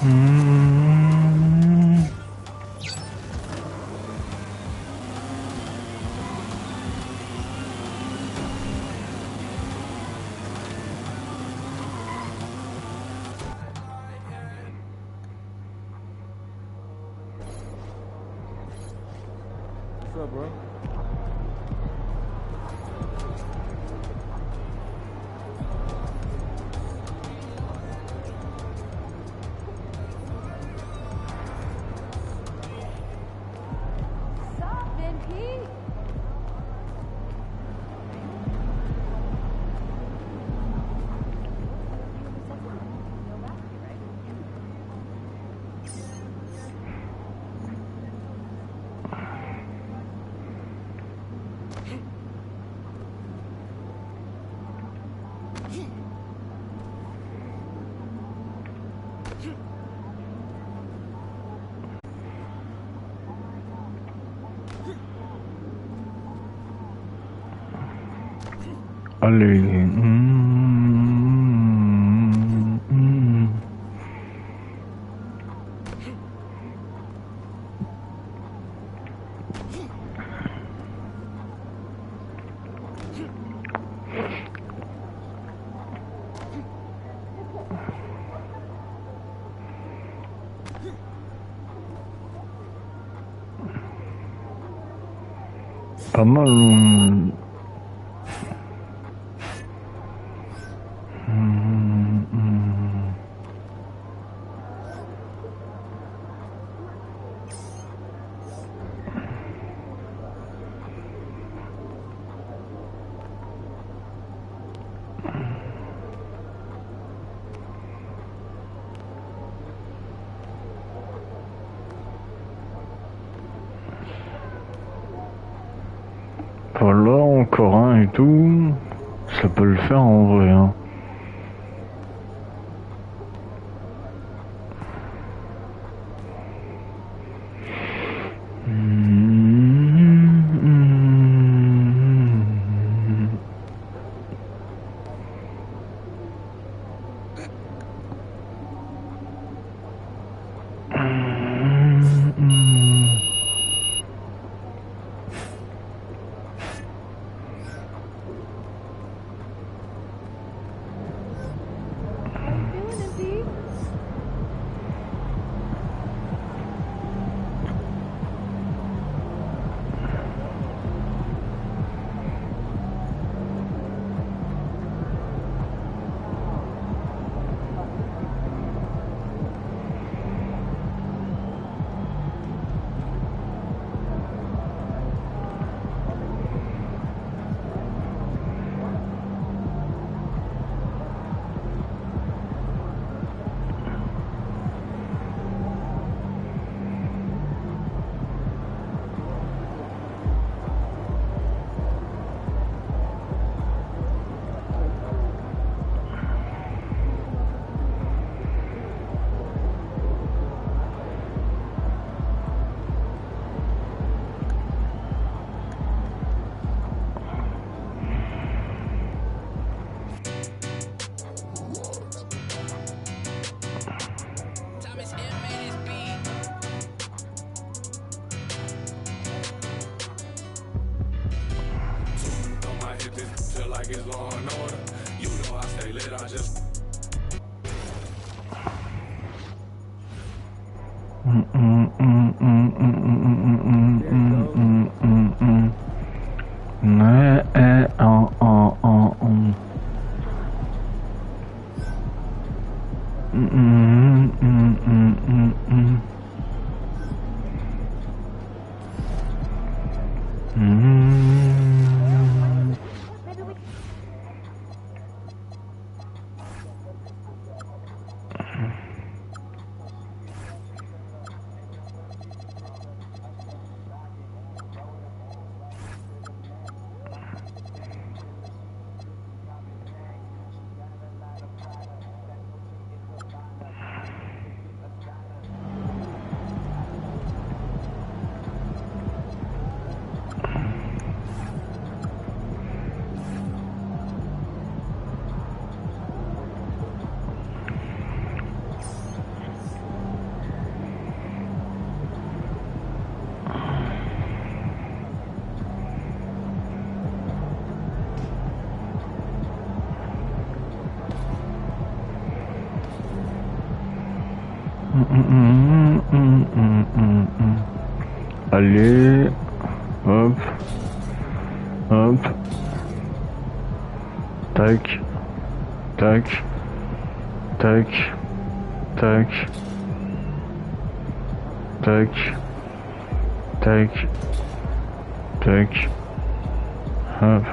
What's up, bro? Allez. Pas mal. Voilà, encore un et tout. Ça peut le faire en vrai, hein. Allez, hop, hop, tac, tac, tac, tac, tac, tac, tac, hop.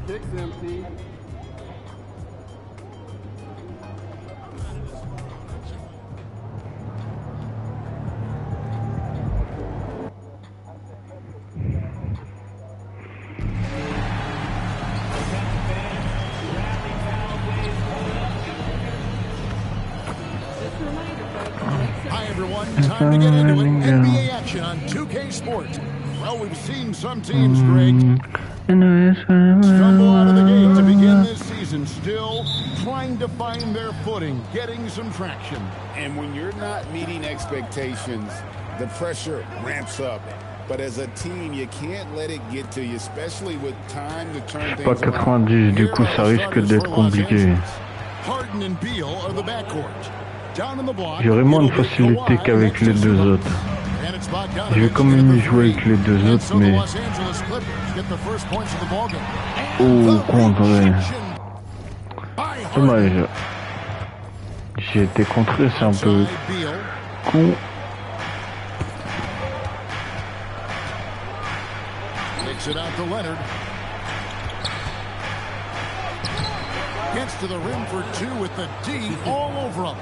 Kicks empty. Hi everyone, time to get into it. NBA action on 2K Sports. Well, we've seen some teams, Greg, stumble out of the gate to begin this season, still trying to find their footing, getting some traction. And when you're not meeting expectations, the pressure ramps up. But as a team, you can't let it get to you, especially with time to turn Pas things around. 90, du coup ça risque d'être compliqué. Harden and Beal are the backcourt. Down in the block, J'aurai moins de facilité qu'avec les deux autres. Je vais quand même y jouer avec les deux autres, mais... Oh, contré. Dommage. J'ai été contré, c'est un peu con. It out to Leonard. Gets to the rim for two with the D all over him.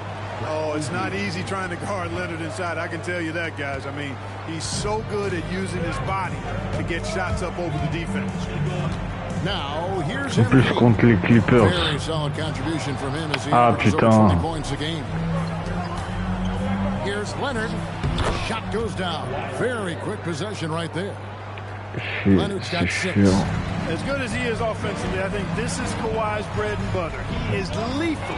Oh, it's not easy trying to guard Leonard inside. I can tell you that, guys. I mean, he's so good at using his body to get shots up over the defense. Now, here's En plus contre les Clippers. very solid contribution from him as he Ah, averages over putain. 20 points a game. Here's Leonard. Shot goes down. Very quick possession right there. C'est sûr. As good as he is offensively, I think this is Kawhi's bread and butter. He is lethal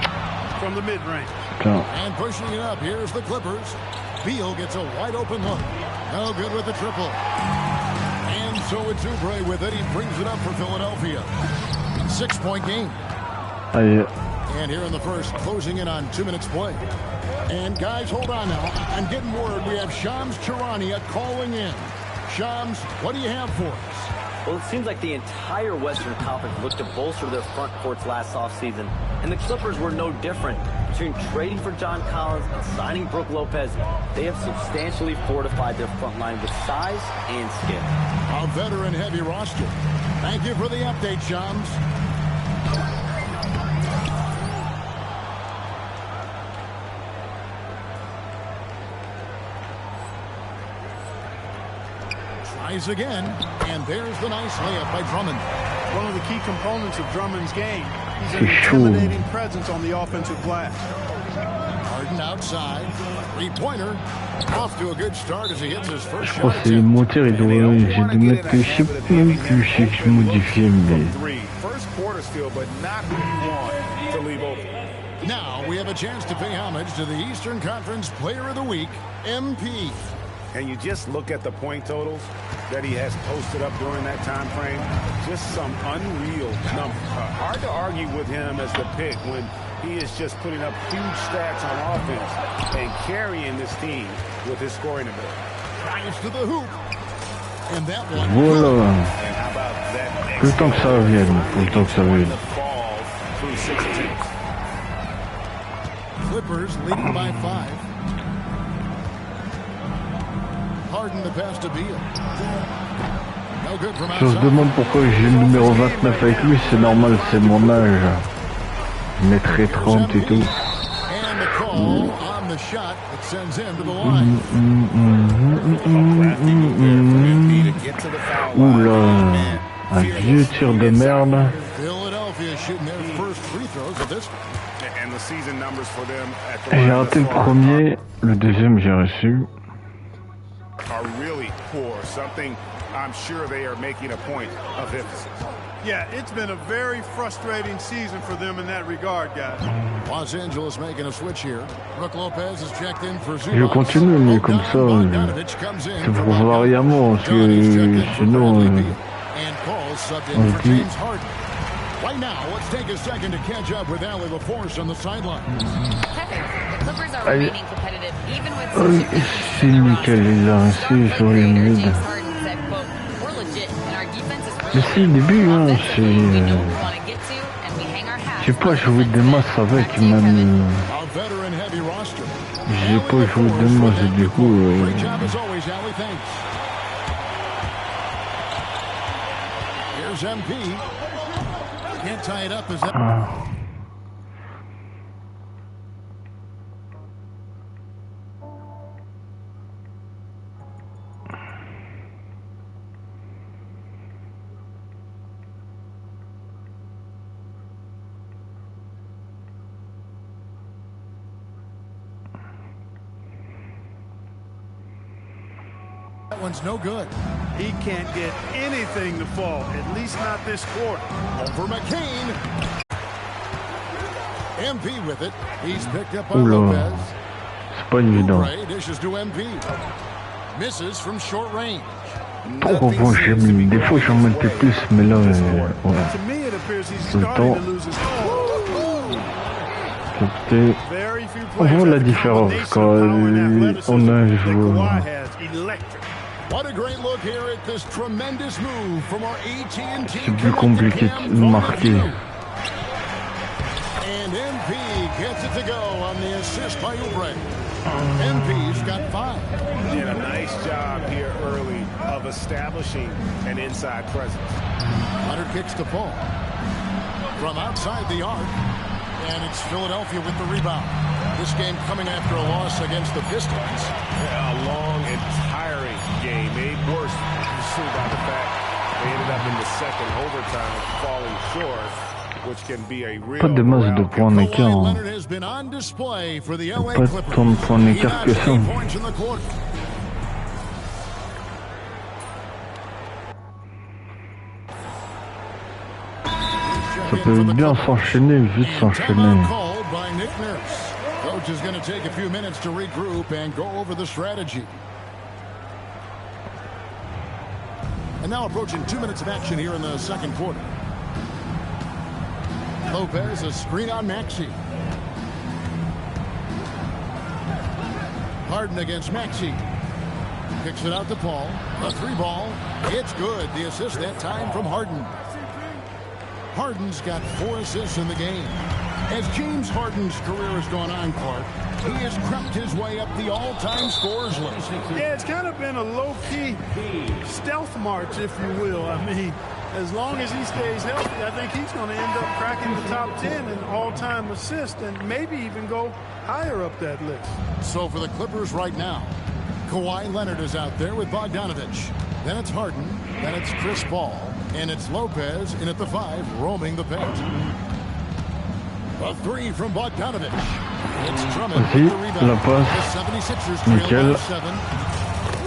from the mid-range. Putain. And pushing it up, here's the Clippers. Beal gets a wide open look. No good with the triple. And so it's Oubre with it. He brings it up for Philadelphia. 6-point game. Aïe. And here in the first, closing in on 2 minutes play. And guys, hold on now. I'm getting word we have Shams Charania calling in. Shams, what do you have for us? Well, it seems like the entire Western Conference looked to bolster their front courts last offseason, and the Clippers were no different. Between trading for John Collins and signing Brook Lopez, they have substantially fortified their front line with size and skill. A veteran-heavy roster. Thank you for the update, Shams. Tries again, and there's the nice layup by Drummond. One of the key components of Drummond's game. He's an C'est chaud. intimidating presence on the offensive glass. Harden outside. Three-pointer. Off to a good start as he hits his first Je crois shot que c'est le attempt. moteur, il doit... J'ai dû mettre que je sais même plus, je sais que je modifiais, mais... First quarter still, but not who you want to leave open. Now we have a chance to pay homage to the Eastern Conference Player of the Week, MP. And you just look at the point totals that he has posted up during that time frame. Just some unreal numbers. Hard to argue with him as the pick when he is just putting up huge stats on offense and carrying this team with his scoring ability. Drives to the hoop. And that one. Voilà. And how about that next Tout le temps que ça revienne, tout le temps que ça revienne. the fall through 6 attempts. Clippers leading by 5. Harden the pass to Beal. No good from Je me outside. demande pourquoi j'ai le numéro 29 avec lui, c'est normal, c'est mon âge. Je mettrais 30 et tout. And the call on the shot. It sends him to the line. Oula, un vieux tir de merde. Philadelphia shooting their first free throws at this. And the season numbers for them at the J'ai raté le premier, le deuxième j'ai reçu. are really poor. Something I'm sure they are making a point of emphasis. Yeah, it's been a very frustrating season for them in that regard, guys. Los Angeles making a switch here. Brook Lopez is checked in for Zubac. Je continue, mais comme ça, c'est pour variablement, parce que sinon, And Cole subbed in for James Harden. Right now, let's take a second to catch up with Allie LaForce on the sideline. Kevin, the Clippers are remaining competitive even with c'est nickel, il a reçu sur les mid. James Harden said, quote, "We're legit and our defense is Mais really si, le début, hein, c'est... Je J'ai pas joué de masse avec, même... A veteran heavy roster. J'ai pas joué de masse, du coup... Great job as always, Allie. Thanks. Here's MP. Can't tie it up as that. That one's no good. He can't get anything to fall, at least not this quarter. Over McCain. MP with it. He's picked up by Oula, Lopez. c'est pas évident. Ray dishes to MP. Misses from short range. Oh, bon, des fois j'en mettais plus, mais là, ouais, To me, it appears he's tout le starting temps, to lose his hold. capté. Very few On players voit la have the différence combination quand of power and athleticism on a un that joueur. Kawhi has. Electric. What a great look here at this tremendous move from our AT&T. C'est plus compliqué de marquer. And MP gets it to go on the assist by Oubre. MP's got 5. Did a nice job here early of establishing an inside presence. Hunter kicks to Paul. From outside the arc. And it's Philadelphia with the rebound. This game coming after a loss against the Pistons. A long and tiring game, made worse by the fact they ended up in the second overtime falling short, which can be a real Pas de masse de points d'écart. Kawhi Leonard has been on display for the LA Pas Clippers. tant de points d'écart que ça. 3 points in the quarter. Ça peut bien s'enchaîner, vite s'enchaîner. Coach is going to take a few minutes to regroup and go over the strategy. And now approaching 2 minutes of action here in the second quarter. Lopez, a screen on Maxey. Harden against Maxey. Kicks it out to Paul. A 3-ball. It's good. The assist that time from Harden. Harden's got 4 assists in the game. As James Harden's career has gone on, Clark, he has crept his way up the all-time scorers list. Yeah, it's kind of been a low-key stealth march, if you will. I mean, as long as he stays healthy, I think he's going to end up cracking the top 10 in all-time assists and maybe even go higher up that list. So for the Clippers right now, Kawhi Leonard is out there with Bogdanovich. Then it's Harden. Then it's Chris Paul. And it's Lopez in at the 5, roaming the paint. A 3 from Bogdanovich. It's Drummond with the rebound. La passe. The 76ers trail Nickel. by 7.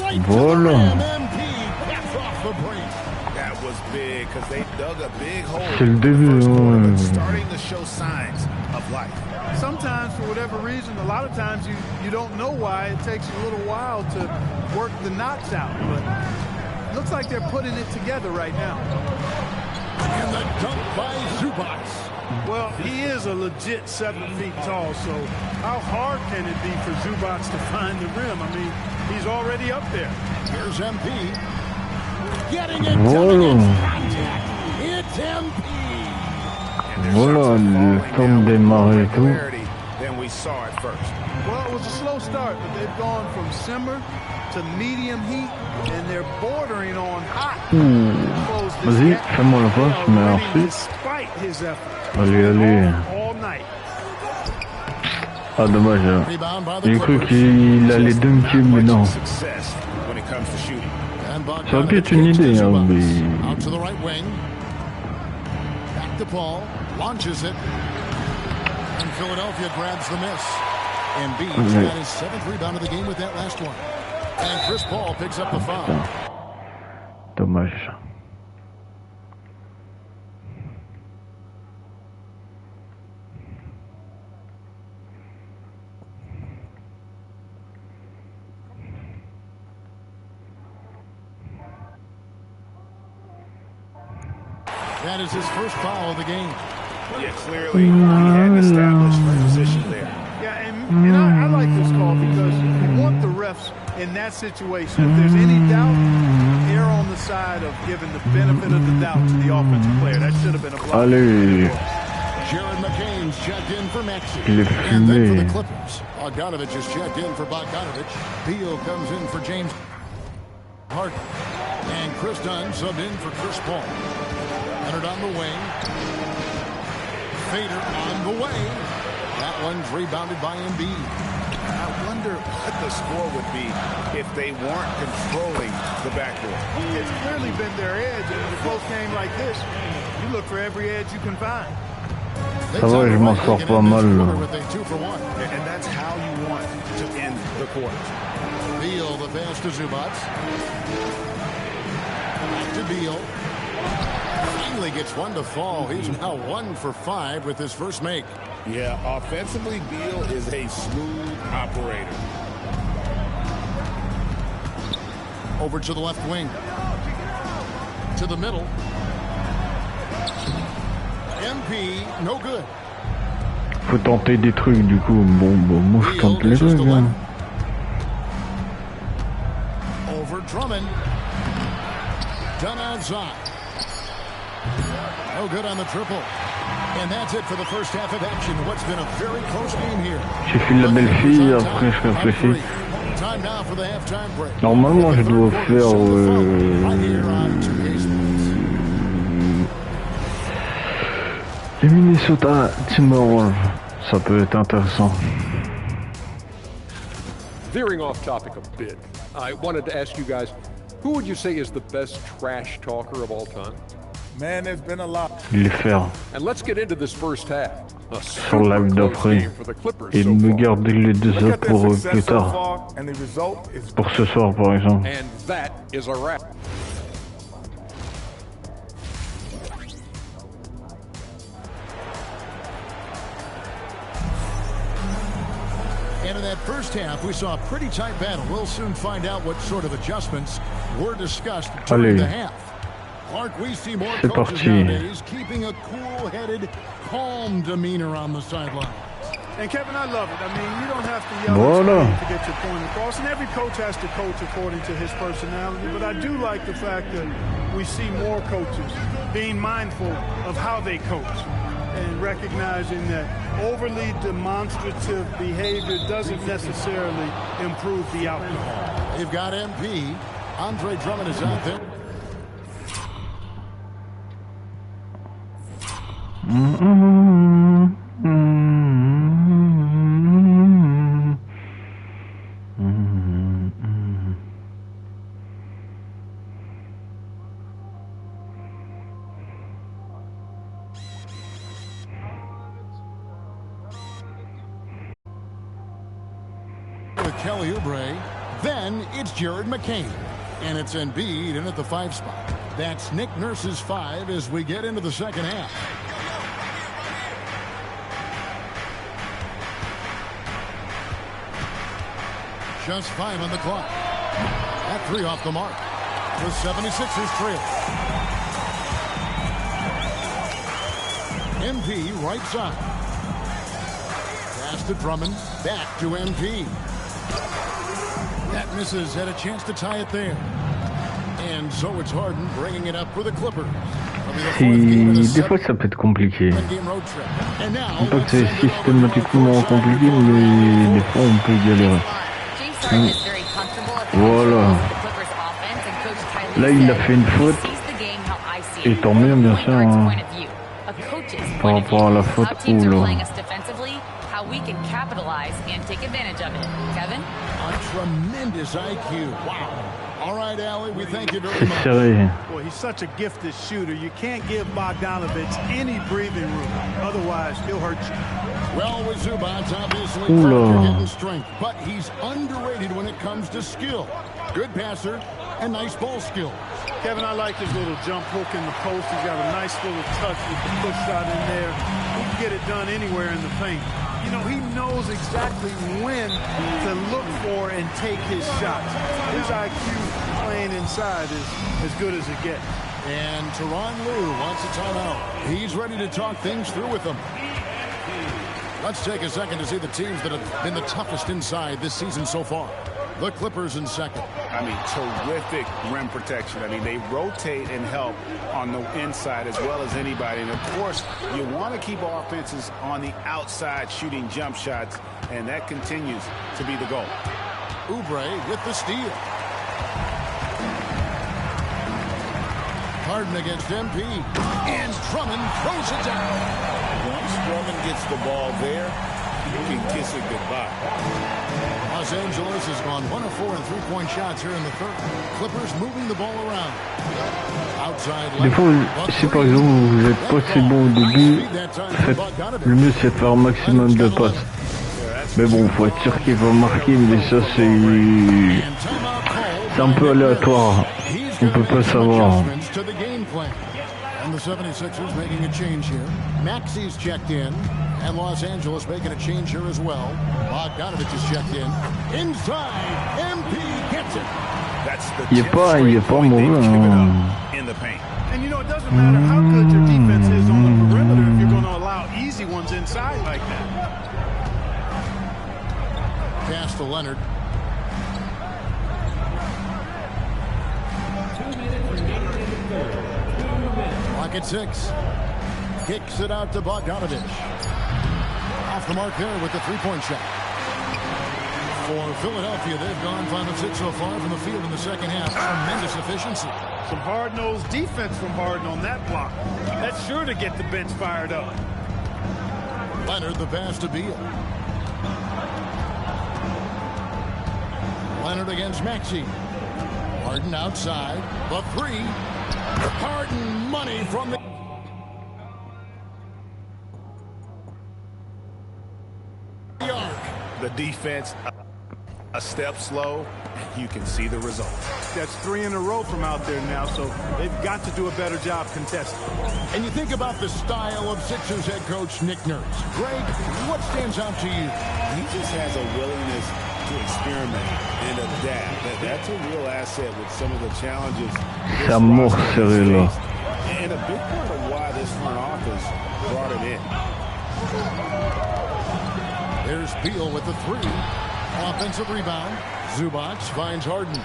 Right Voilà. to the rim. MP gets off the break. That was big because they dug a big hole. C'est le début, ouais. Starting to show signs of life. Sometimes, for whatever reason, a lot of times you don't know why. It takes a little while to work the knots out. But it looks like they're putting it together right now. And the dunk by Zubac. Well, he is a legit 7 feet tall, so how hard can it be for Zubac to find the rim? I mean, he's already up there. Here's MP. Getting it Voilà. contact. It's MP. Voilà, le temps de démarrer et tout. Than we saw at first. Well, it was a slow start, but they've gone from simmer to medium heat, and they're bordering on hot. Vas-y, fais-moi la passe, merci. Despite his effort. Allez, allez. All night. Ah, dommage. Rebound by the J'ai cru Clippers. qu'il allait dunker, mais non. Success when it comes to shooting. And Ça aurait pu être une idée, hein, mais... Out to the right wing. Back to Paul. Launches it. And Philadelphia grabs the miss. Embiid got his 7th rebound of the game with that last one. And Chris Paul picks up the foul. Dommage. That is his first foul of the game. Yeah, clearly he hadn't established a position there. Yeah, and I like this call because you want the refs in that situation. If there's any doubt, err on the side of giving the benefit of the doubt to the offensive player. That should have been a block. Allez. Jared McCain's checked in for Maxey. Il est And then for fumé. the Clippers, Bogdanovich is checked in for Bogdanovich. Beal comes in for James Harden. And Chris Dunn subbed in for Chris Paul. Leonard on the wing. Fader on the way. That one's rebounded by Embiid. I wonder what the score would be if they weren't controlling the backcourt. It's clearly been their edge, and in a close game like this, you look for every edge you can find. Ça va, je m'en sors pas mal. And that's how you want to end the quarter. Beal, the pass to Zubac. Back to Beal. Finally gets one to fall. He's now 1 for 5 with his first make. Yeah, offensively, Beal is a smooth operator. Over to the left wing. To the middle. MP, no good. Faut tenter des trucs, du coup. Bon, moi je tente les trucs. Hein. Over Drummond. Done outside. No good on the triple. And that's it for the first half of action. What's been a very close game here. J'ai fait la belle fille, après je réfléchis. Time now for the halftime break. Normalement je dois faire... les Minnesota Timberwolves. Ça peut être intéressant. Veering off topic a bit, I wanted to ask you guys, who would you say is the best trash talker of all time? Man, there's been a lot. Les faire And let's get into this first half. A sur live super close d'après. game for the Clippers Et so me far. garder les deux Look autres at their pour success plus so tard. far, and the result is Pour ce soir par exemple. And that is a wrap. And in that first half, we saw a pretty tight battle. We'll soon find out what sort of adjustments were discussed during Allez. the half. Clark, we see more C'est coaches parti. nowadays keeping a cool-headed, calm demeanor on the sideline. And Kevin, I love it. I mean, you don't have to yell Voilà. and scream to get your point across. And every coach has to coach according to his personality. But I do like the fact that we see more coaches being mindful of how they coach and recognizing that overly demonstrative behavior doesn't necessarily improve the outcome. They've got MP. Andre Drummond is out there. With Kelly Oubre. Then it's Jared McCain. And it's Embiid in at the 5 spot. That's Nick Nurse's 5 as we get into the second half. Just 5 on the clock. That 3 off the mark. The 76ers trail. MP right side. Pass to Drummond. Back to MP. That misses. Had a chance to tie it there. And so it's Harden bringing it up for the Clippers. Si, des fois ça peut être compliqué. Pas que c'est systématiquement compliqué, mais des fois on peut galérer. Voilà. Là il a fait une faute. Et tant mieux bien sûr. Hein. Par rapport à la faute, oula. capitalize and take advantage of it. Kevin? A tremendous IQ. Wow. All right, Allie, we thank you very much. Boy, he's such a gifted shooter. You can't give Bogdanovich any breathing room. Otherwise, he'll hurt you. Well, with Zubac, obviously, getting strength, but he's underrated when it comes to skill. Good passer and nice ball skills. Kevin, I like his little jump hook in the post. He's got a nice little touch with the push shot in there. He can get it done anywhere in the paint. You know, he knows exactly when to look for and take his shots. His IQ playing inside is as good as it gets. And Tyronn Lue wants a timeout. He's ready to talk things through with them. Let's take a second to see the teams that have been the toughest inside this season so far. The Clippers in second. I mean, terrific rim protection. I mean, they rotate and help on the inside as well as anybody. And, of course, you want to keep offenses on the outside shooting jump shots, and that continues to be the goal. Oubre with the steal. Harden against MP. And Drummond throws it down. Once Drummond gets the ball there, you can kiss it goodbye. Los Angeles has gone 1 of 4 in three-point shots here in the third. Clippers moving the ball around. Outside. Des fois, si par exemple vous n'êtes pas si bon au début, le mieux c'est de faire un maximum de passes. Mais bon, faut être sûr qu'il va marquer, mais ça c'est un peu aléatoire. On peut pas savoir. And the 76ers making a change here. Maxi's checked in. And Los Angeles making a change here as well. Bogdanovich is checked in. Inside. MP gets it. That's the il est pas mauvais. In the paint. And you know, it doesn't matter how good your defense is on the perimeter if you're going to allow easy ones inside like that. Pass to Leonard. Clock at 6. Kicks it out to Bogdanovich. Off the mark there with the three-point shot. For Philadelphia, they've gone 5 of 6 so far from the field in the second half. Tremendous efficiency. Some hard-nosed defense from Harden on that block. That's sure to get the bench fired up. Leonard, the pass to Beal. Leonard against Maxey. Harden outside. The three. Harden money from the... arc. The defense a step slow, and you can see the result. That's 3 in a row from out there now, so they've got to do a better job contesting. And you think about the style of Sixers head coach Nick Nurse. Greg, what stands out to you? He just has a willingness to experiment and adapt. That's a real asset with some of the challenges. Ça mord serré là. And a big part of why this front office brought it in. There's Beal with the 3. Offensive rebound. Zubac finds Harden.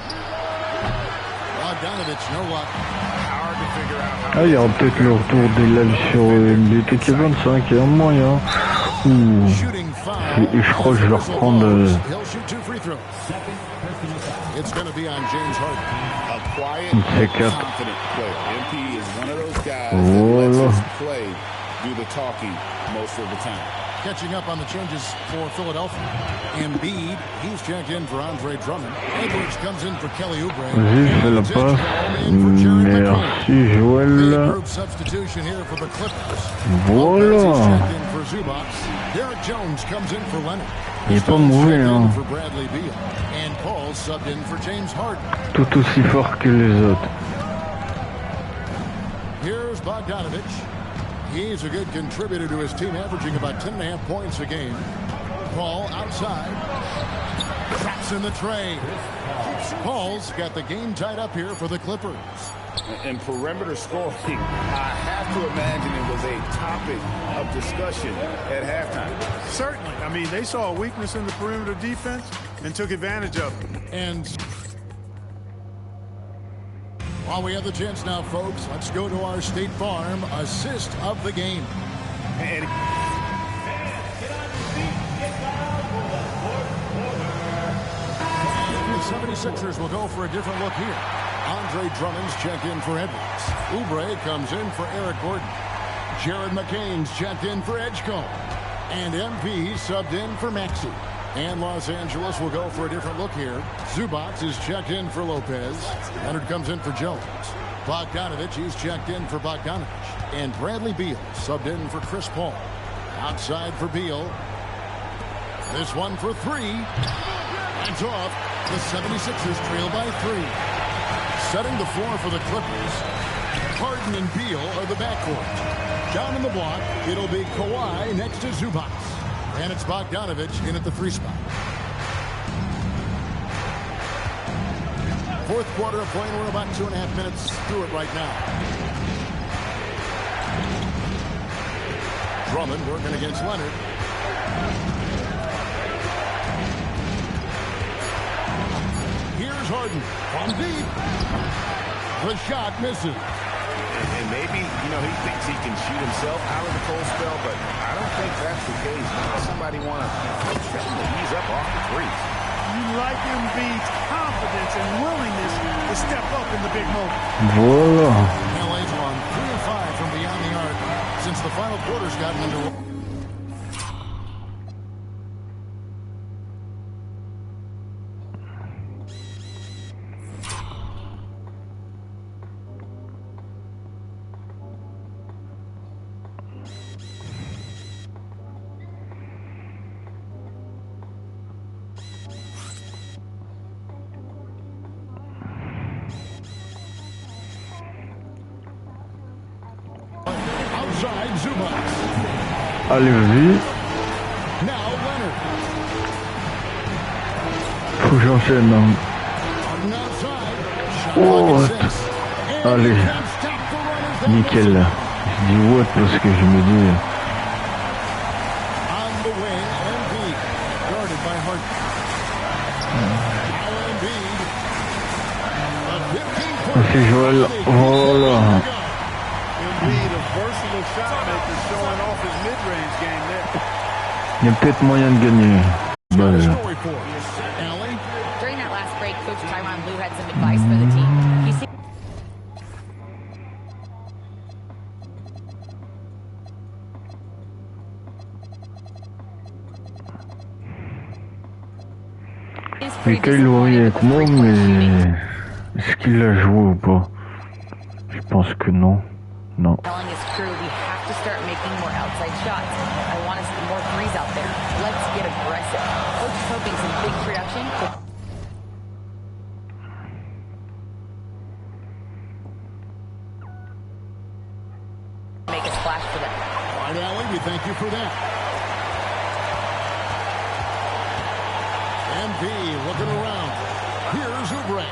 Bogdanovich, no luck. Hard to figure out how. Ah, il y aura peut-être le retour des lives sur NBA2K26, il y a un moyen. Je crois que je vais reprendre. It's going to be on James Harden. A quiet, confident player. MP is one of those guys that lets us play, do the talking most of the time. Catching up on the changes for Philadelphia. Embiid, he's checked in for Andre Drummond. Edwards comes in for Kelly Oubre. Vas-y, fais la passe. Merci, Joël. Group substitution here for the Clippers. Voilà. Checked in for Zubac. Derek Jones comes in for Leonard. Il est pas mauvais, hein. For Bradley Beal. And Paul subbed in for James Harden. Tout aussi fort que les autres. Here's Bogdanovich. He's a good contributor to his team, averaging about 10.5 points a game. Paul outside. Traps in the tray. Paul's got the game tied up here for the Clippers. And perimeter scoring, I have to imagine it was a topic of discussion at halftime. Certainly. I mean, they saw a weakness in the perimeter defense and took advantage of it. And while we have the chance now, folks, let's go to our State Farm assist of the game. And the 76ers will go for a different look here. Andre Drummond's checked in for Edwards. Oubre comes in for Eric Gordon. Jared McCain's checked in for Edgecombe. And MP subbed in for Maxey. And Los Angeles will go for a different look here. Zubac is checked in for Lopez. Leonard comes in for Jones. Bogdanovich is checked in for Bogdanovich. And Bradley Beal subbed in for Chris Paul. Outside for Beal. This one for three. It's off. The 76ers trail by 3. Setting the floor for the Clippers. Harden and Beal are the backcourt. Down in the block, it'll be Kawhi next to Zubac. And it's Bogdanovich in at the 3 spot. Fourth quarter of play. We're about 2.5 minutes through it right now. Drummond working against Leonard. Here's Harden from deep. The shot misses. And maybe, he thinks he can shoot himself out of the cold spell, but I don't think that's the case. Somebody want to tell him to ease up off the threes. You like Embiid's confidence and willingness to step up in the big moment. Voilà. LA's won 3 of 5 from beyond the arc since the final quarter's gotten underway. Allez, vas-y. Faut que j'enchaîne. Oh, allez. Nickel. Je dis what parce que je me dis... C'est Joël. Voilà. Il y a peut-être moyen de gagner. During that last break, Coach Tyronn Lue had some advice for the team. He said Michael Laurie avec moi, mais est-ce qu'il a joué ou pas? Je pense que non. Non. telling his crew, we have to start making more outside shots. I want to see more threes out there. Let's get aggressive. Coach is hoping some big production could make a splash for them. All right, Allie, we thank you for that. MP looking around. Here's Oubre.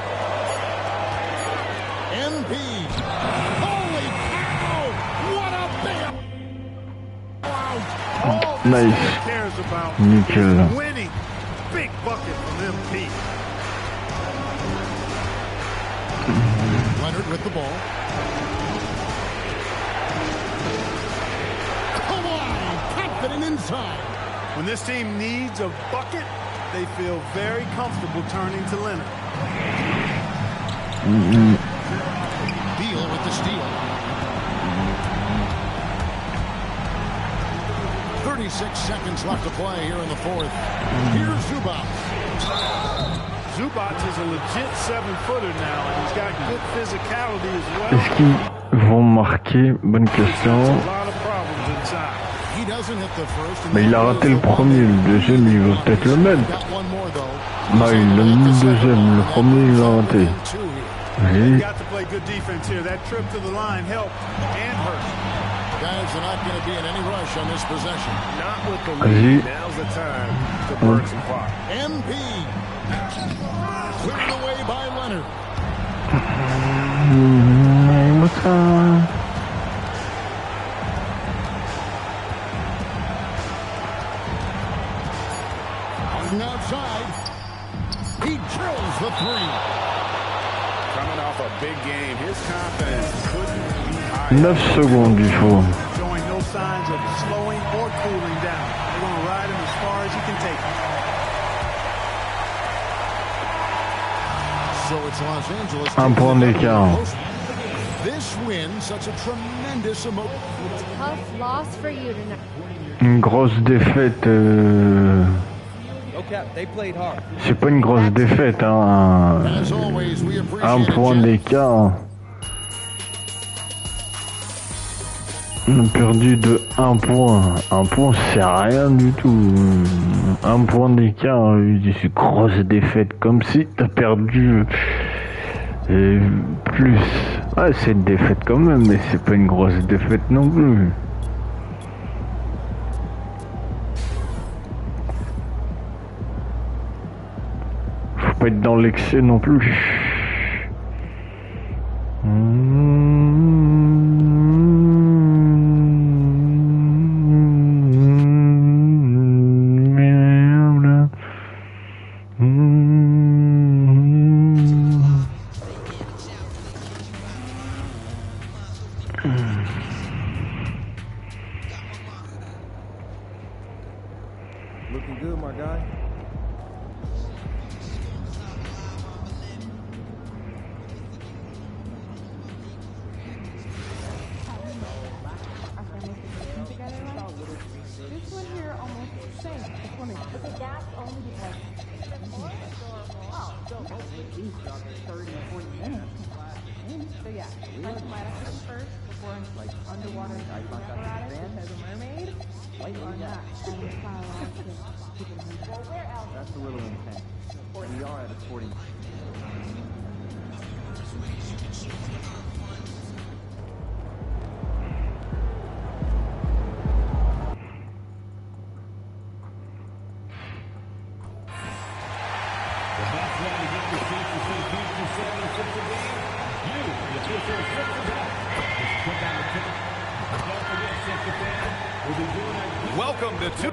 MP. Holy cow! What a big... Wow. Nice. Cares about Nickel. winning. Big bucket from MP. Leonard with the ball. Come on! Confident inside. When this team needs a bucket, they feel very comfortable turning to Leonard. Beal with the steal. 36 seconds left to play here in the fourth. Here's Zubac. Zubac is a legit 7-footer now, and he's got good physicality as well. Est-ce qu'ils vont marquer? Bonne question. A lot of problems inside. He doesn't hit the first. Mais il a raté le premier, le deuxième il va peut-être le mettre. Non, il a mis le deuxième, le premier il l'a raté. Oui. Got to play good defense here. That trip to the line helped and hurt. Guys are not going to be in any rush on this possession. Not with the lead. Now's the time to burn some clock. MP. Cleared away by Leonard. What's up? Outside. He drills the three. Coming off a big game, his confidence couldn't be higher. 9 secondes il faut. Showing no signs of slowing or cooling down. They're going to ride him as far as he can take him. So it's Los Angeles. Un point d'écart. this win such a tremendous emotion. Tough loss for you tonight. Une grosse défaite. C'est pas une grosse défaite, hein. As always, we Un appreciate point it, Jeff. d'écart. On a perdu de 1 point. 1 point, c'est rien du tout. 1 point d'écart, c'est une grosse défaite. Comme si t'as perdu plus. Ouais, c'est une défaite quand même, mais c'est pas une grosse défaite non plus. Faut pas être dans l'excès non plus. Looking good, my guy. This one here almost the same. This one is, okay, that's only because. These jobs are 30, 40 minutes. So yeah, punch my fish first before like underwater apparatus as a mermaid. On that, and the style That's a little intense. We are at a sporting. Welcome to two.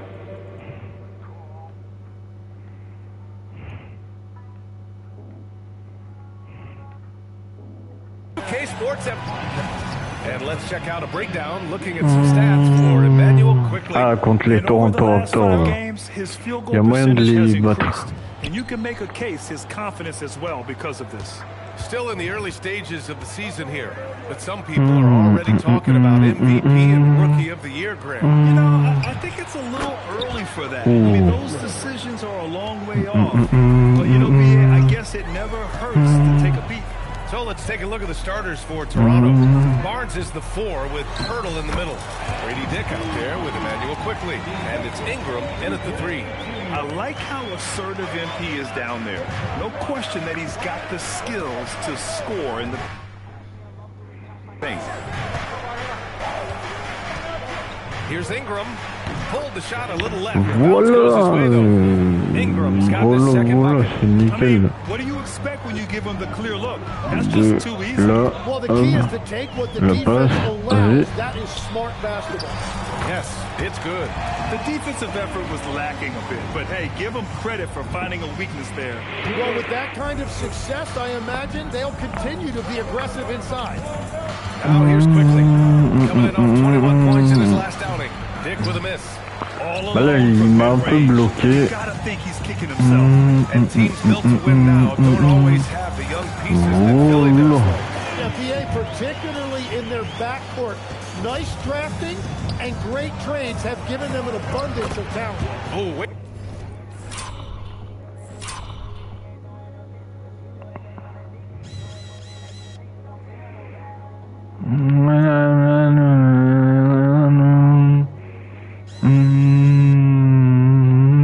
K Sports and let's check out a breakdown looking at some stats for Emmanuel quickly. Ah, contre les Toronto Raptors. Il y a moyen de les battre. And you can make a case his confidence as well because of this. Still in the early stages of the season here, but some people are already talking about MVP and Rookie of the Year, Graham. You know, I think it's a little early for that. I mean, those decisions are a long way off. But, you know, I guess it never hurts to take a beat. So let's take a look at the starters for Toronto. Barnes is the 4 with Pirtle in the middle. Brady Dick out there with Emmanuel quickly. And it's Ingram in at the 3. I like how assertive MP is down there. No question that he's got the skills to score in the paint. Here's Ingram. Pulled the shot a little left. Goes his way, though. Ingram's got the second bucket. I mean, what do you expect when you give him the clear look? That's just too easy. Well, the key is to take what the defense allows. That is smart basketball. Yes, it's good. The defensive effort was lacking a bit, but hey, give them credit for finding a weakness there. Well, with that kind of success, I imagine they'll continue to be aggressive inside. Now here's quickly. Coming in on 21 points in his last outing. Dick with a miss. Bah là, il m'a un peu bloqué. And teams built to win now don't always have the young pieces that Philly does. NBA, particularly in their backcourt, nice drafting and great trades have given them an abundance of talent. Oh, wait.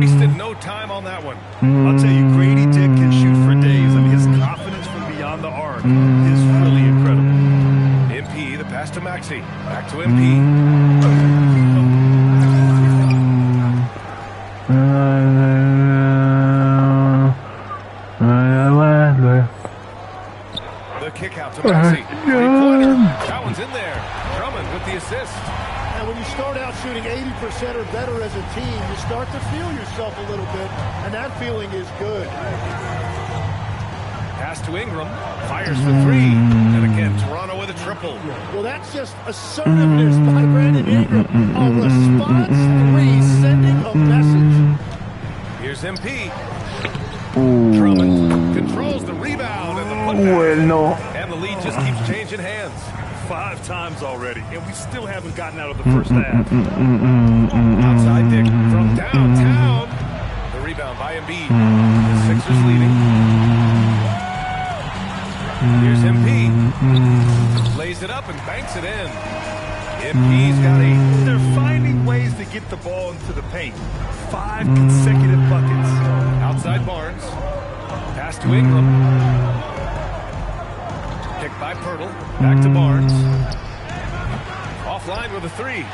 Wasted no time on that one. I'll tell you, Grady Dick can shoot for days. I mean, his confidence from beyond the arc is really incredible. MP, the pass to Maxey. Back to MP. The kick out to Maxey. Three-pointer. That one's in there. Drummond with the assist. And when you start out shooting 80% or better as a team, you start to feel yourself a little bit, and that feeling is good. Pass to Ingram. Fires for 3. And again, Toronto with a triple. Well, that's just assertiveness by Brandon Ingram. A response 3, sending a message. Here's MP. Drummond controls the rebound and the putback. Ouais, non. And the lead just keeps changing hands. 5 times already, and we still haven't gotten out of the first half. Outside Dick from downtown. The rebound by Embiid. The Sixers leading. Here's MP. Lays it up and banks it in. MP's got 8. They're finding ways to get the ball into the paint. 5 consecutive buckets. Outside Barnes. Pass to Ingram. Picked by Pirtle. Back to Barnes. Offline with a 3.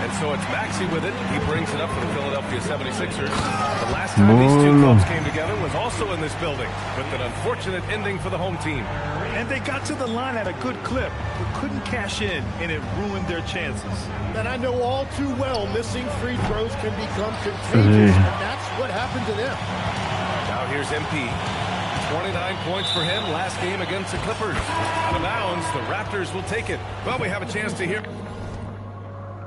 And so it's Maxey with it. He brings it up for the Philadelphia 76ers. The last time these two clubs came together was also in this building, with an unfortunate ending for the home team. And they got to the line at a good clip, but couldn't cash in, and it ruined their chances. And I know all too well missing free throws can become contagious, and that's what happened to them. Now here's MP. 29 points for him last game against the Clippers. Out of bounds, the Raptors will take it. Well, we have a chance to hear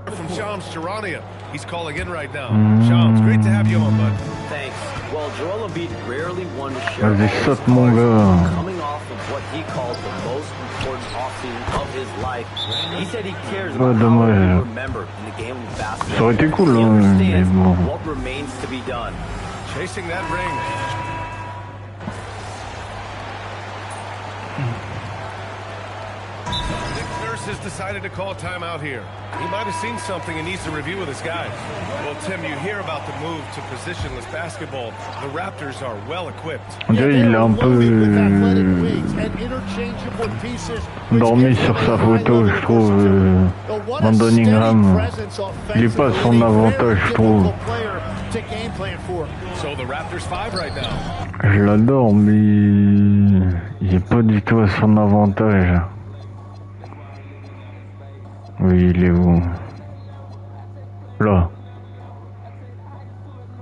from Shams Charania. He's calling in right now. Shams, great to have you on, bud. Thanks. Well, Joel Embiid rarely won to share coming off of what he calls the most important offseason of his life. He said he cares about how we remember in the game of basketball. Ça aurait été cool, He understands mais bon. what remains to be done. Chasing that ring. Has decided to call a timeout here. He might have seen something and needs to review with his guys. Well, Tim, you hear about the move to positionless basketball. The Raptors are well equipped. On dirait il est un peu dormi sur sa photo, je trouve. Brandon Ingram, il est pas à son avantage, je trouve. So the Raptors 5 right now. Je l'adore, mais il est pas du tout à son avantage. Oui, il est où? Là.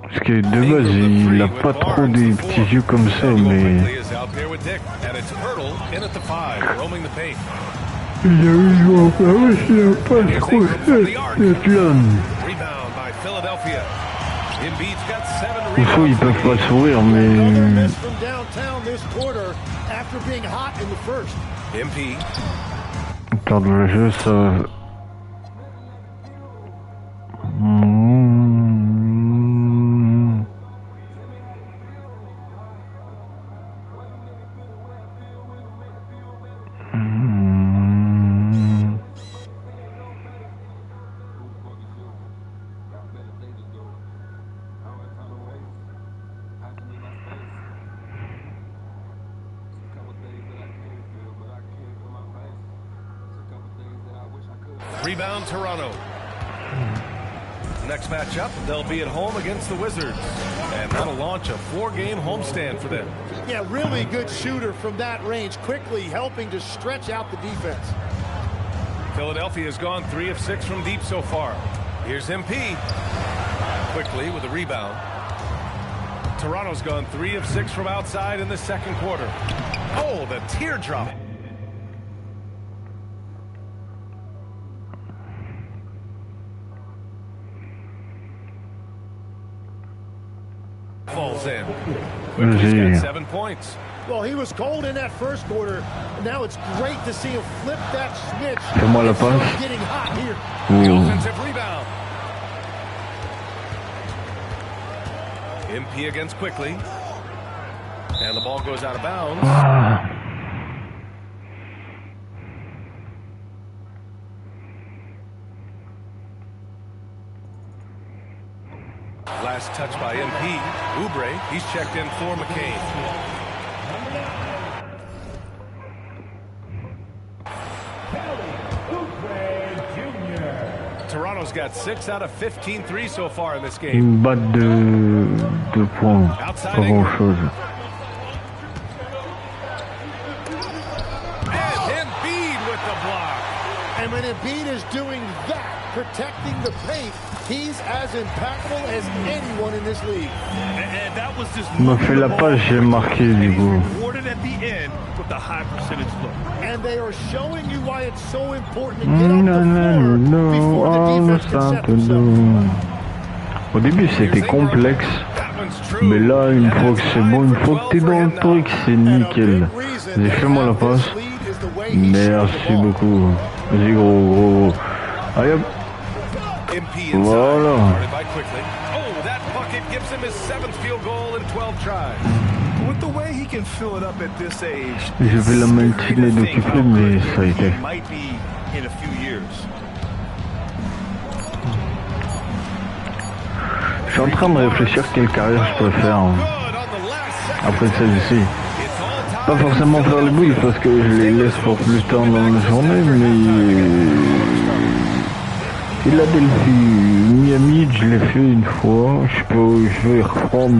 Parce que de base, il a pas trop des petits yeux comme ça, mais... Il a eu joué en place, il a pas trop il faut, ils peuvent pas sourire, mais... Attends, le jeu, ça... Rebound, Toronto. Next matchup, they'll be at home against the Wizards. And that'll launch a 4-game homestand for them. Yeah, really good shooter from that range, quickly helping to stretch out the defense. Philadelphia has gone 3 of 6 from deep so far. Here's MP. Quickly with a rebound. Toronto's gone 3 of 6 from outside in the second quarter. Oh, the teardrop. Falls in. Quickly's got 7 points. Well, he was cold in that first quarter. Now it's great to see him flip that switch. Fais-moi la passe. Getting hot here. The offensive rebound. MP against Quickly. And the ball goes out of bounds. Last touch by MP. Oubre, he's checked in for McCain. Toronto's got 6 out of 15 threes so far in this game. Une batte de points, pas grand chose. And Embiid with the block. And when Embiid is doing that, protecting the paint, he's as impactful as anyone in this league. And that was just Il m'a fait la passe, j'ai marqué du coup. rewarded at the end with the high percentage look. And they are showing you why it's so important to get off the floor before the defense can set themselves. Au début c'était complexe, mais là une fois que c'est bon, une fois que t'es dans le truc, c'est nickel. Vas-y, fais-moi la passe. Merci beaucoup. Vas-y gros. Allez hop. Voilà. Je vais la maintenir d'occuper, mais ça a été. Je suis en train de réfléchir quelle carrière je peux faire après celle-ci. Pas forcément faire les boules parce que je les laisse pour plus tard dans la journée, mais Philadelphie, Miami, je l'ai fait une fois. Je vais y reprendre,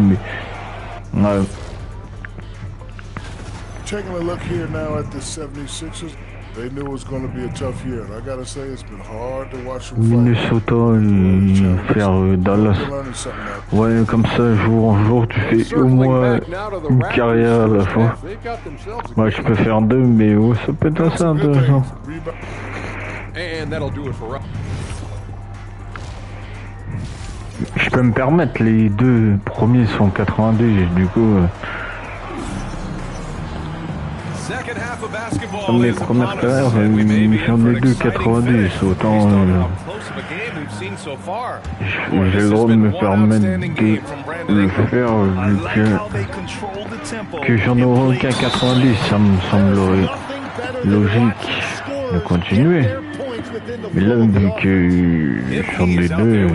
mais ouais. Taking a look here now at the 76ers. They knew it was going to be a tough year. And I got to say, it's been hard to watch them Minnesota et faire Dallas. Ouais, comme ça, jour en jour, tu fais au moins une carrière à la fois. Ouais, je peux faire deux, mais oh, ça peut être assez intéressant. Je peux me permettre, les deux premiers sont 90, du coup... Comme mes premières carrières, j'en ai deux 90, autant j'ai le droit de me permettre de le faire vu que j'en aurai qu'un 90, ça me semblerait logique de continuer. Mais là, vu que j'en ai deux...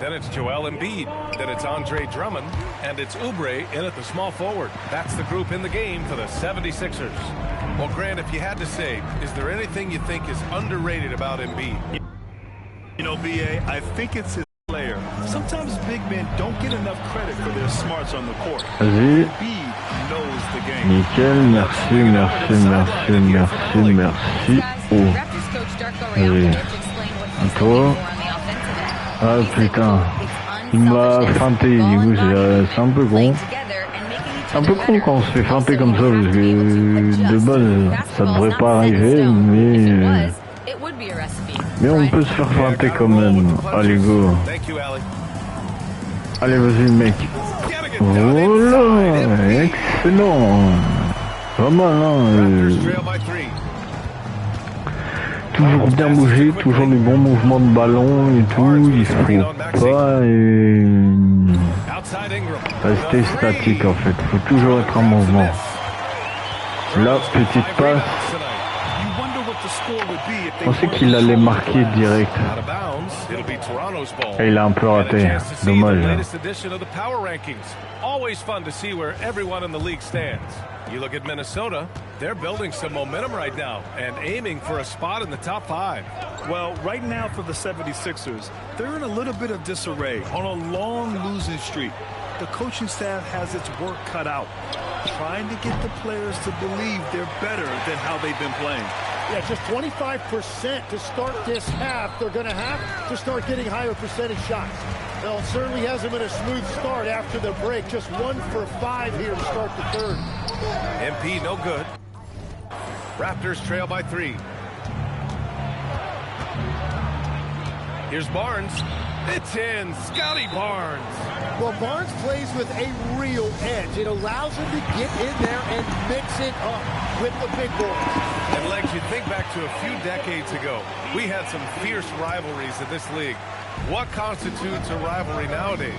Then it's Joel Embiid. Then it's Andre Drummond. And it's Oubre in at the small forward. That's the group in the game for the 76ers. Well, Grant, if you had to say, is there anything you think is underrated about Embiid? You know, BA, I think it's his player. Sometimes big men don't get enough credit for their smarts on the court. Vas-y. Embiid knows the game. Nickel, merci. Oh. Allez. À toi. Ah putain, il m'a feinté, du coup c'est un peu con. C'est un peu con quand on se fait feinter comme ça, parce que de base ça devrait pas arriver, mais on peut se faire feinter quand même. Allez go. Allez vas-y mec. Voilà, excellent. Pas mal hein. Toujours bien bouger, toujours les bons mouvements de ballon et tout, il faut pas rester statique en fait, faut toujours être en mouvement. Là, petite passe. Je pensais qu'il allait marquer direct. Et il a un peu raté, dommage. Always fun to see where everyone in the league stands. You look at Minnesota, they're building some momentum right now and aiming for a spot in the top 5. Well, right now for the 76ers, they're in a little bit of disarray on a long losing streak. The coaching staff has its work cut out, trying to get the players to believe they're better than how they've been playing. Yeah, just 25% to start this half. They're going to have to start getting higher percentage shots. Well, it certainly hasn't been a smooth start after the break. Just 1 for 5 here to start the third. MP no good. Raptors trail by 3. Here's Barnes. It's in. Scotty Barnes. Well, Barnes plays with a real edge. It allows him to get in there and mix it up with the big boys. And Legs, you think back to a few decades ago, we had some fierce rivalries in this league. What constitutes a rivalry nowadays?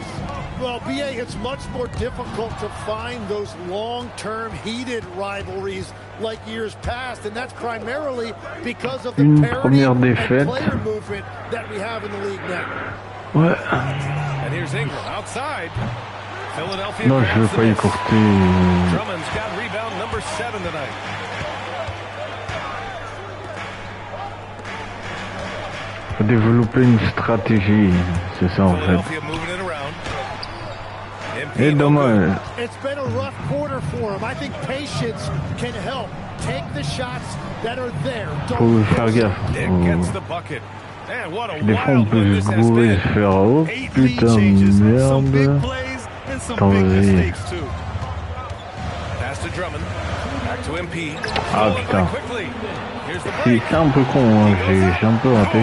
Well, BA, it's much more difficult to find those long-term heated rivalries like years past, and that's primarily because of the parity and player movement that we have in the league now. Ouais. And here's Ingram outside. Philadelphia. Non, je veux pas y courter. Drummond's got rebound number 7 tonight. Faut développer une stratégie, c'est ça en fait. Et dommage. It's been a rough quarter for him. I think patience can help. Take the shots that are there. Faut faire gaffe. Des fois on peut se gourer et se faire oh putain merde. Attendez. Ah putain. C'est un peu con, hein. J'ai un peu raté.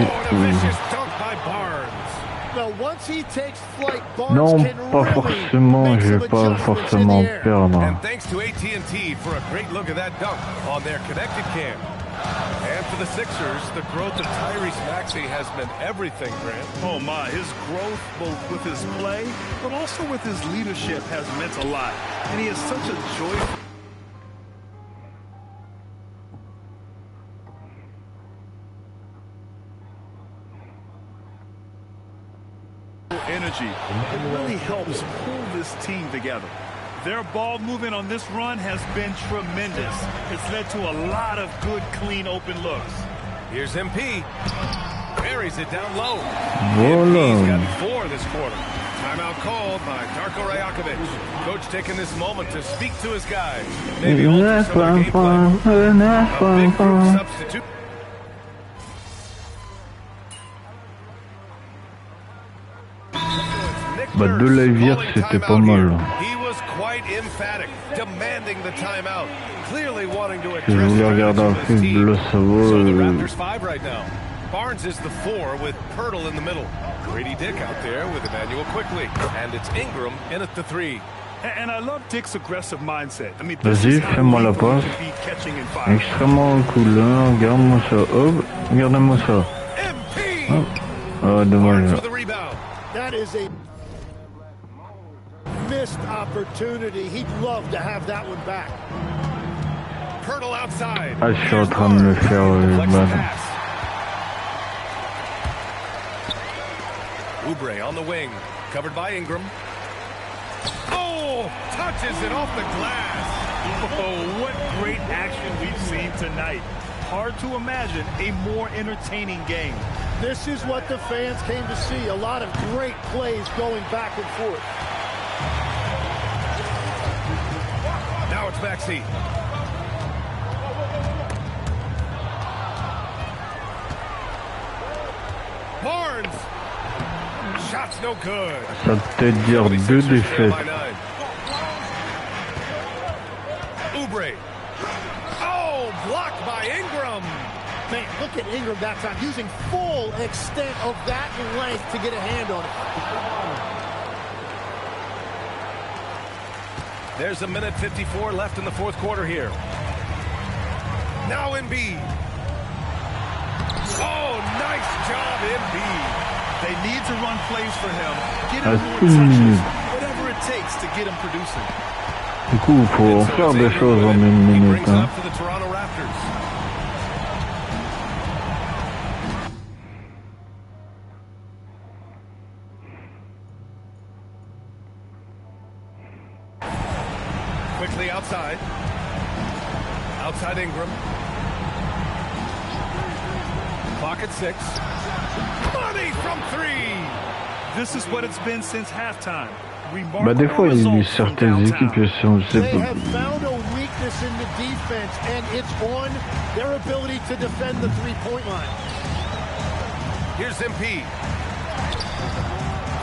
Non, pas forcément, je vais pas forcément perdre. And thanks to AT&T for a great look at that dunk on their connected cam. And for the Sixers, the growth of Tyrese Maxey has meant everything, Grant. Oh my, his growth both with his play, but also with his leadership has meant a lot. And he is such a joyful energy. It really helps pull this team together. Their ball movement on this run has been tremendous. It's led to a lot of good, clean, open looks. Here's MP. Buries it down low. Voilà. MP's got 4 this quarter. Timeout called by Darko Rajakovic. Coach taking this moment to speak to his guys. Maybe alter some of the game plan. A big group substitute. Bah, de la vière, c'était pas mal. Je voulais regarder un film, là, ça va. Barnes is the 4 with Pirtle in the middle. Grady Dick out there with Emmanuel quickly. And it's Ingram in at the 3. And I love Dick's aggressive mindset. I mean, Vas-y, fais-moi la passe. Extrêmement cool, hein. Regarde-moi ça. Hop, regardez-moi ça. Hop. Oh, dommage. That is a missed opportunity. He'd love to have that one back. Pirtle outside. Ah, je suis en train de le faire, Oubre on the wing, covered by Ingram. Oh, touches it off the glass. Oh, what great action we've seen tonight. Hard to imagine a more entertaining game. This is what the fans came to see. A lot of great plays going back and forth. Now it's Maxey. Barnes. Shot's no good. Ça peut dire 2 défaites. Oubre. Oh, blocked by Ingram. Man, look at Ingram that time, using full extent of that length to get a hand on it. There's a minute 54 left in the 4th quarter here. Now Embiid. Oh, nice job, Embiid. They need to run plays for him. Get him more touches, whatever it takes to get him producing. Du coup, il faut faire des choses en 1 minute. Hein. Quickly outside. Outside Ingram. Clock at 6. Money from 3. This is what it's been since halftime. Bah des fois il y a certaines équipes qui sont They have found a weakness in the defense, and it's on their ability to defend the three-point line. Here's MP.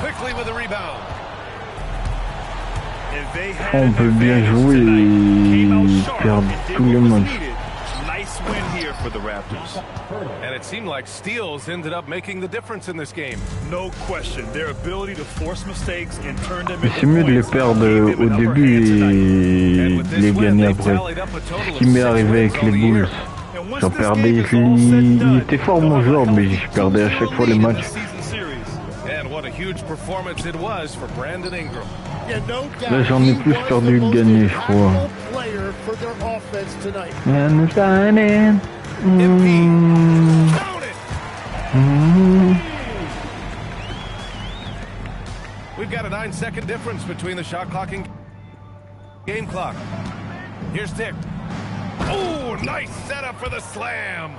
Quickly with a rebound. On peut bien jouer et perdre tous les matchs. Nice win here for the Raptors. And it seemed like steals ended up making the difference in this game. No question, their ability to force mistakes and turn them Mais c'est mieux de les perdre au début et de les gagner après. Ce qui m'est arrivé avec les Bulls. J'en perdais, il était fort mon joueur, mais je perdais à chaque fois les matchs. And what a huge performance it was for Brandon Ingram. Là j'en ai plus perdu que gagné, je crois. We've got a 9-second difference between the shot clock and game clock. Here's Dick. Oh, nice setup for the slam.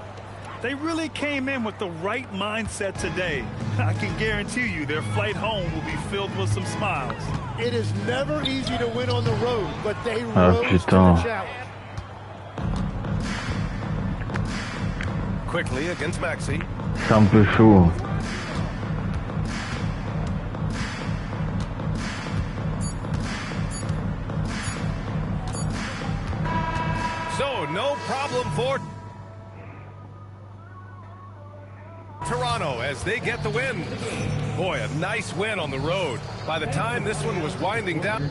They really came in with the right mindset today. I can guarantee you their flight home will be filled with some smiles. It is never easy to win on the road, but they rose to the challenge. Quickly against Maxey. C'est un peu chaud. So, no problem for Toronto. Toronto as they get the win. Boy, a nice win on the road. By the time this one was winding down.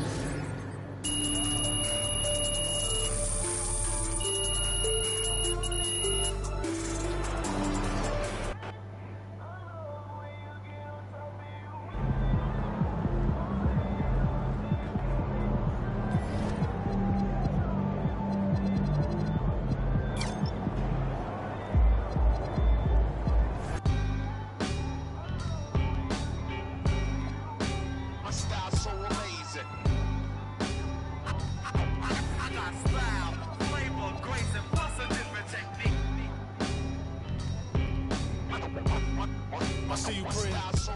I see you, Prince.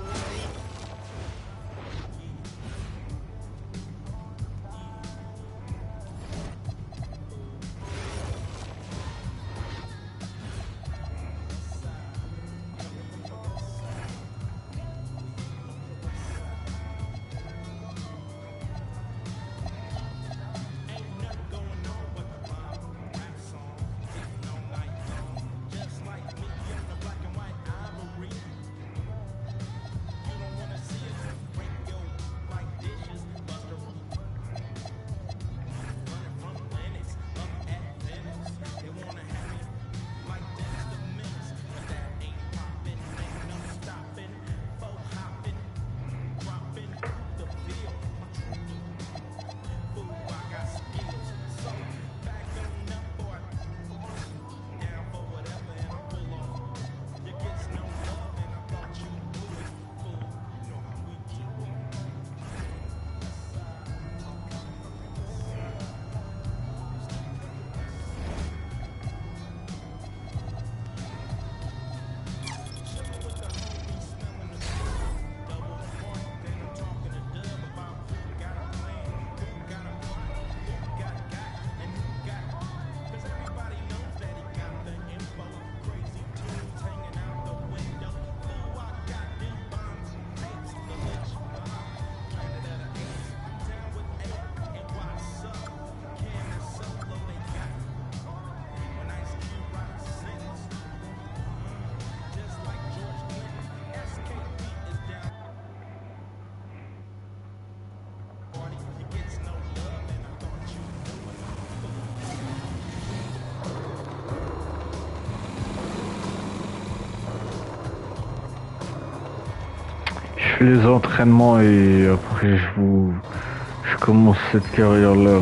Je fais les entraînements et après je commence cette carrière-là.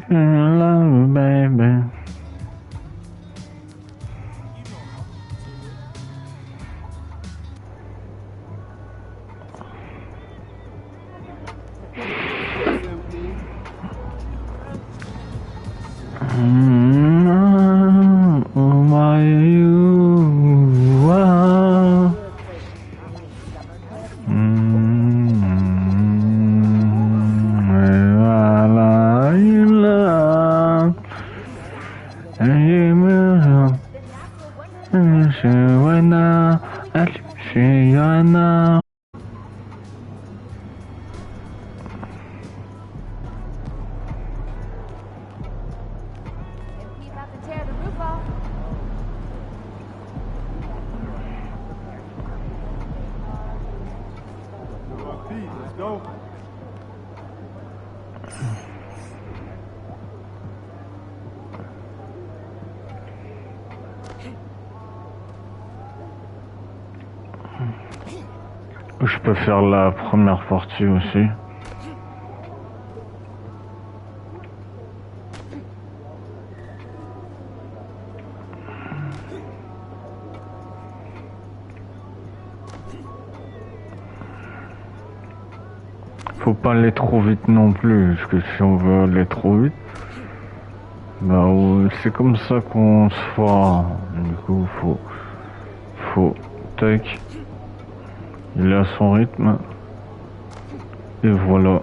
Love, baby. Oh my, you are. Let's go. Je peux faire la première partie aussi. faut pas aller trop vite non plus, parce que si on veut aller trop vite, bah c'est comme ça qu'on se fera. Du coup, faut, tac, il est à son rythme, et voilà.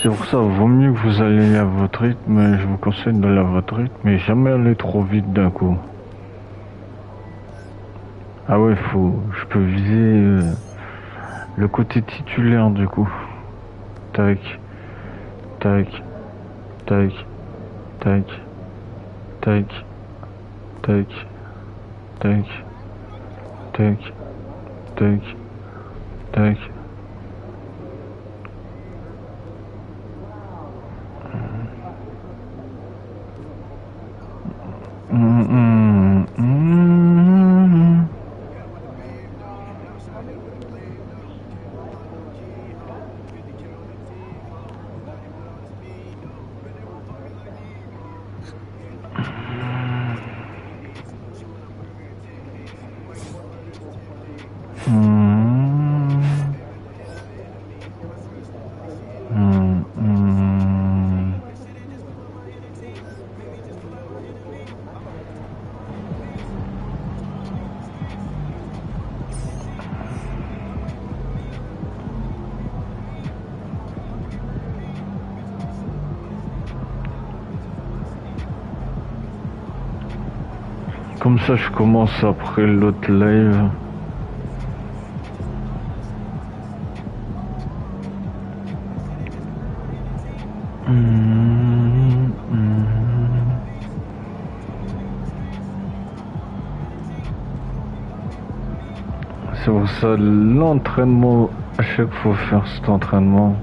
C'est pour ça, vaut mieux que vous alliez à votre rythme, je vous conseille d'aller à votre rythme, mais jamais aller trop vite d'un coup. Ah ouais, je peux viser le côté titulaire du coup. Tac, tac, tac, tac, tac, tac, tac, tac, tac, tac. Comme ça, je commence après l'autre live. C'est pour ça l'entraînement, à chaque fois faire cet entraînement.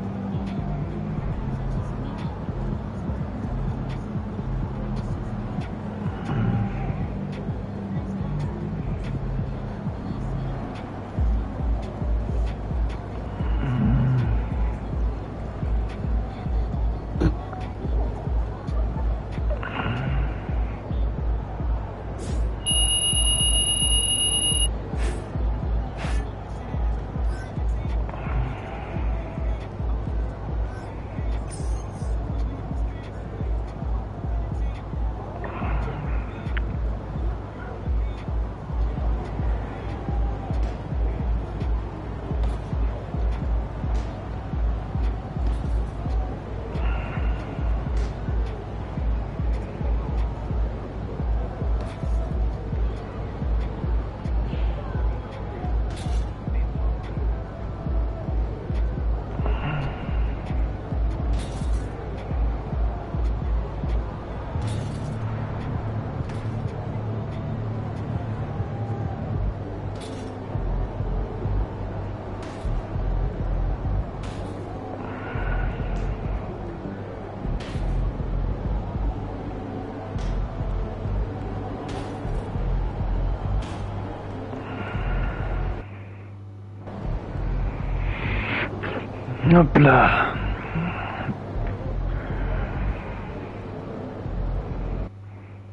Hop là.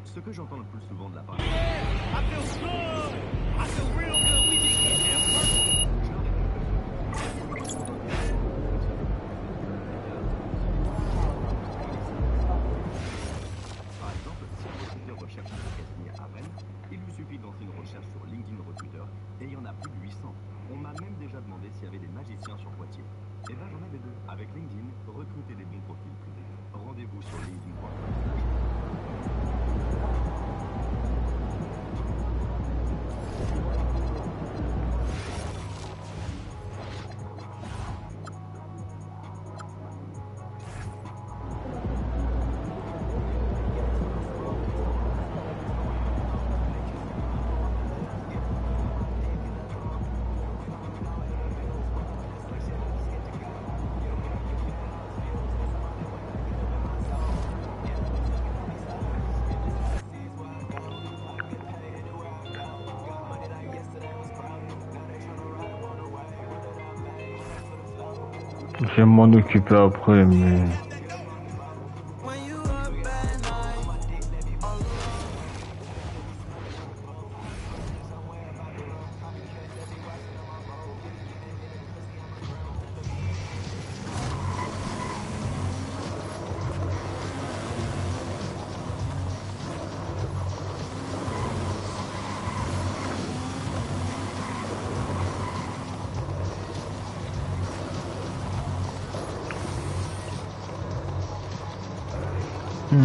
Ce que j'entends le plus souvent de la part par exemple, si un recruteur recherche un casting à Rennes, il lui suffit de lancer une recherche sur LinkedIn Recruiter et il y en a plus de 800. On m'a même déjà demandé s'il y avait des magiciens sur Poitiers. Eh ben j'en avais deux. Avec LinkedIn, recrutez des bons profils privés. Rendez-vous sur LinkedIn.com. Je vais m'en occuper après, mais... There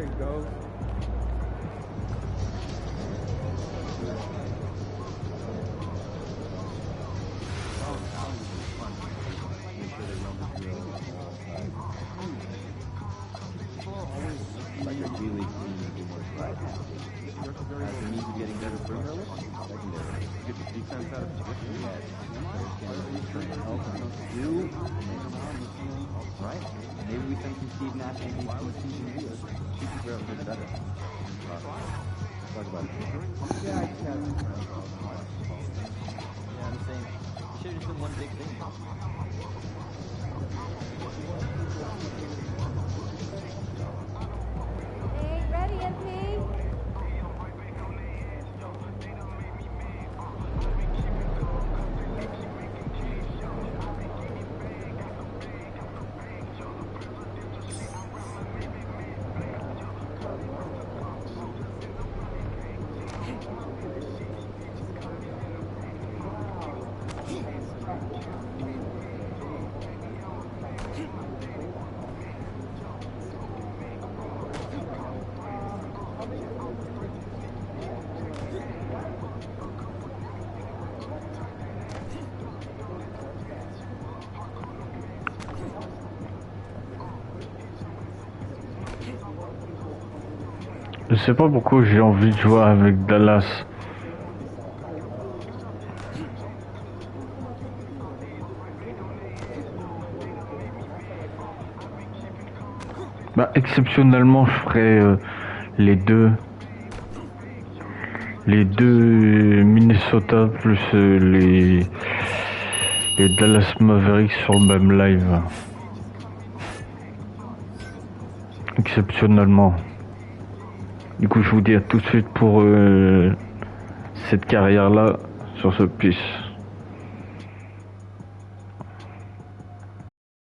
he goes. Like a G League team to do more strides. The need of getting better first, secondary. Get the defense out of position. Help them do. Right? Maybe we send some Steve Nash and these two seasons. She's a girl bit better. Talk about it. Yeah, I can. Yeah, I'm saying it should have just been one big thing. Ready, MP? Je sais pas pourquoi j'ai envie de jouer avec Dallas. Bah, exceptionnellement, je ferais les deux Minnesota plus les Dallas Mavericks sur le même live. Exceptionnellement. Du coup, je vous dis à tout de suite pour cette carrière-là sur ce ps.